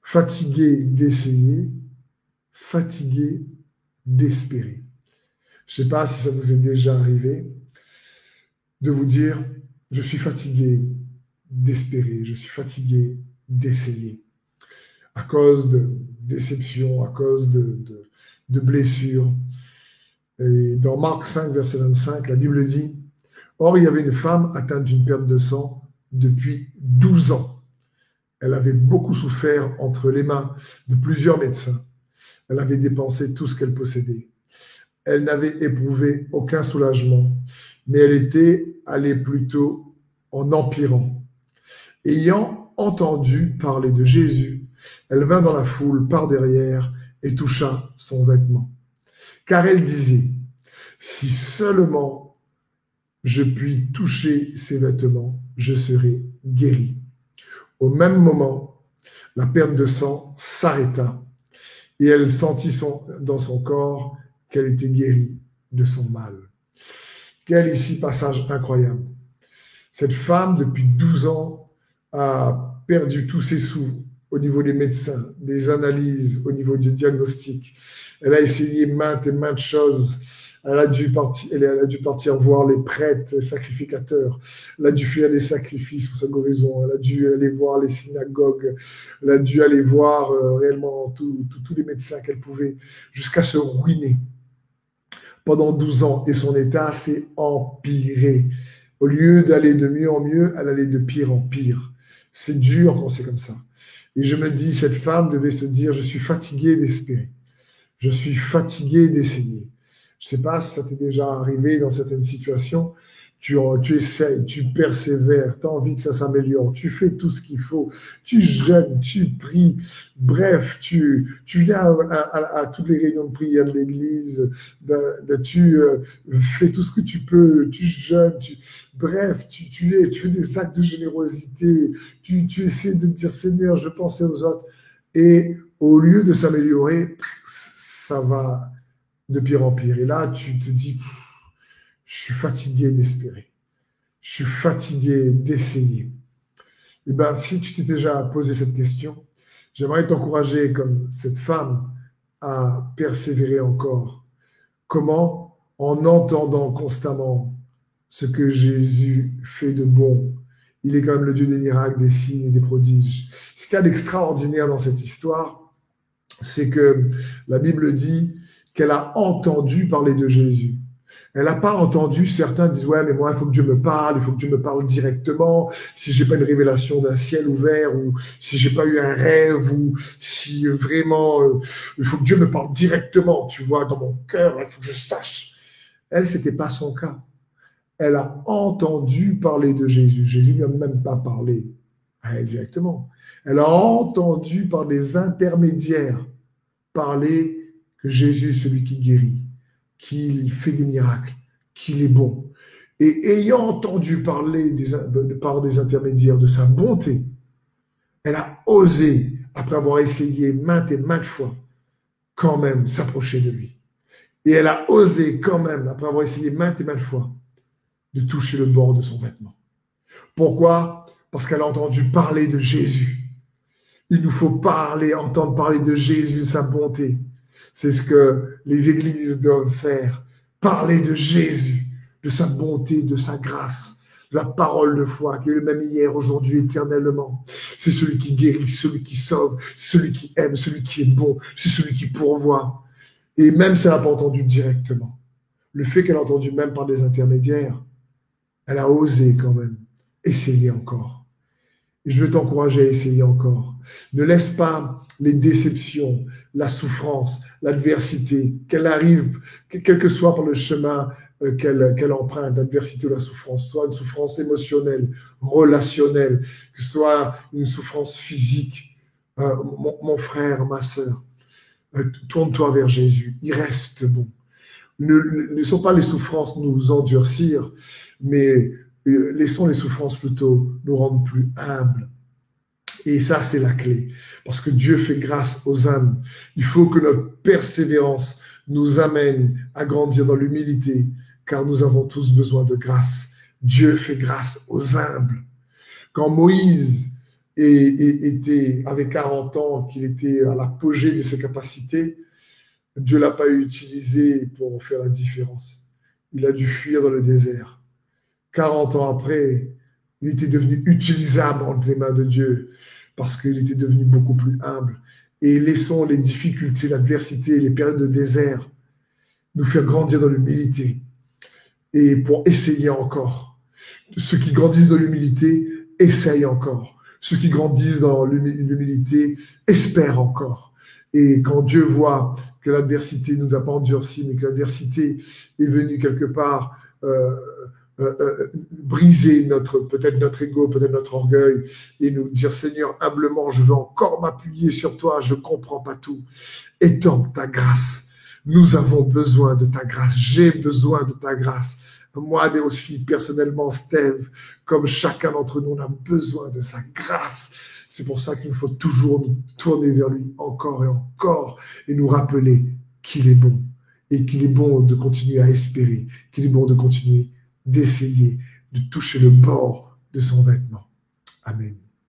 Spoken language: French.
fatigué d'essayer, fatigué d'espérer. Je ne sais pas si ça vous est déjà arrivé de vous dire, je suis fatigué d'espérer, je suis fatigué d'essayer, à cause de déceptions, à cause de blessures. Et dans Marc 5, verset 25, la Bible dit, or il y avait une femme atteinte d'une perte de sang depuis 12 ans. Elle avait beaucoup souffert entre les mains de plusieurs médecins. Elle avait dépensé tout ce qu'elle possédait. Elle n'avait éprouvé aucun soulagement, mais elle était allée plutôt en empirant. Ayant entendu parler de Jésus, elle vint dans la foule par derrière et toucha son vêtement. Car elle disait, si seulement je puis toucher ses vêtements, je serai guérie. Au même moment, la perte de sang s'arrêta et elle sentit dans son corps qu'elle était guérie de son mal. Quel ici passage incroyable. Cette femme, depuis 12 ans, a perdu tous ses sous au niveau des médecins, des analyses, au niveau du diagnostic. Elle a essayé maintes et maintes choses. Elle a dû partir voir les prêtres, les sacrificateurs. Elle a dû faire des sacrifices pour sa guérison. Elle a dû aller voir les synagogues. Elle a dû aller voir réellement tous les médecins qu'elle pouvait, jusqu'à se ruiner pendant 12 ans. Et son état s'est empiré. Au lieu d'aller de mieux en mieux, elle allait de pire en pire. C'est dur quand c'est comme ça. Et je me dis, cette femme devait se dire, je suis fatiguée d'espérer. Je suis fatigué d'essayer. Je ne sais pas si ça t'est déjà arrivé dans certaines situations. Tu essayes, tu persévères, tu as envie que ça s'améliore, tu fais tout ce qu'il faut, tu jeûnes, tu pries, bref, tu viens à toutes les réunions de prière de l'église, tu fais tout ce que tu peux, tu jeûnes, bref, tu fais des actes de générosité, tu essaies de dire Seigneur, je pensais aux autres, et au lieu de s'améliorer, ça va de pire en pire. Et là, tu te dis, je suis fatigué d'espérer. Je suis fatigué d'essayer. Et bien, si tu t'es déjà posé cette question, j'aimerais t'encourager, comme cette femme, à persévérer encore. Comment? En entendant constamment ce que Jésus fait de bon. Il est quand même le Dieu des miracles, des signes et des prodiges. Ce qu'il y a d'extraordinaire dans cette histoire, c'est que la Bible dit qu'elle a entendu parler de Jésus. Elle n'a pas entendu, certains disent, ouais, mais moi, il faut que Dieu me parle, il faut que Dieu me parle directement, si je n'ai pas une révélation d'un ciel ouvert, ou si je n'ai pas eu un rêve, ou si vraiment, il faut que Dieu me parle directement, tu vois, dans mon cœur, il faut que je sache. Elle, ce n'était pas son cas. Elle a entendu parler de Jésus. Jésus ne lui a même pas parlé à elle directement. Elle a entendu par des intermédiaires parler que Jésus est celui qui guérit, qu'il fait des miracles, qu'il est bon. Et ayant entendu parler par des intermédiaires de sa bonté, elle a osé, après avoir essayé maintes et maintes fois, quand même s'approcher de lui. Et elle a osé quand même, après avoir essayé maintes et maintes fois, de toucher le bord de son vêtement. Pourquoi? Parce qu'elle a entendu parler de Jésus. Il nous faut entendre parler de Jésus, sa bonté. C'est ce que les églises doivent faire. Parler de Jésus, de sa bonté, de sa grâce, de la parole de foi, qui est le même hier, aujourd'hui, éternellement. C'est celui qui guérit, celui qui sauve, celui qui aime, celui qui est bon, c'est celui qui pourvoit. Et même si elle n'a pas entendu directement, le fait qu'elle a entendu même par des intermédiaires, elle a osé quand même essayer encore. Et je veux t'encourager à essayer encore. Ne laisse pas les déceptions, la souffrance, l'adversité, qu'elle arrive, quel que soit par le chemin qu'elle emprunte, l'adversité ou la souffrance, soit une souffrance émotionnelle, relationnelle, que ce soit une souffrance physique. Mon frère, ma sœur, tourne-toi vers Jésus, il reste bon. Ne sont pas les souffrances nous endurcir, mais laissons les souffrances plutôt nous rendre plus humbles. Et ça, c'est la clé. Parce que Dieu fait grâce aux âmes. Il faut que notre persévérance nous amène à grandir dans l'humilité, car nous avons tous besoin de grâce. Dieu fait grâce aux humbles. Quand Moïse avait 40 ans, qu'il était à l'apogée de ses capacités, Dieu ne l'a pas utilisé pour faire la différence. Il a dû fuir dans le désert. 40 ans après, il était devenu utilisable entre les mains de Dieu parce qu'il était devenu beaucoup plus humble. Et laissons les difficultés, l'adversité, les périodes de désert nous faire grandir dans l'humilité et pour essayer encore. Ceux qui grandissent dans l'humilité essayent encore. Ceux qui grandissent dans l'humilité espèrent encore. Et quand Dieu voit que l'adversité ne nous a pas endurcis, mais que l'adversité est venue quelque part briser peut-être notre ego, peut-être notre orgueil, et nous dire, Seigneur, humblement, je veux encore m'appuyer sur toi, je ne comprends pas tout. Étends ta grâce. Nous avons besoin de ta grâce. J'ai besoin de ta grâce. Moi aussi, personnellement, Steve, comme chacun d'entre nous, on a besoin de sa grâce. C'est pour ça qu'il faut toujours nous tourner vers lui encore et encore et nous rappeler qu'il est bon et qu'il est bon de continuer à espérer, qu'il est bon de continuer d'essayer de toucher le bord de son vêtement. Amen.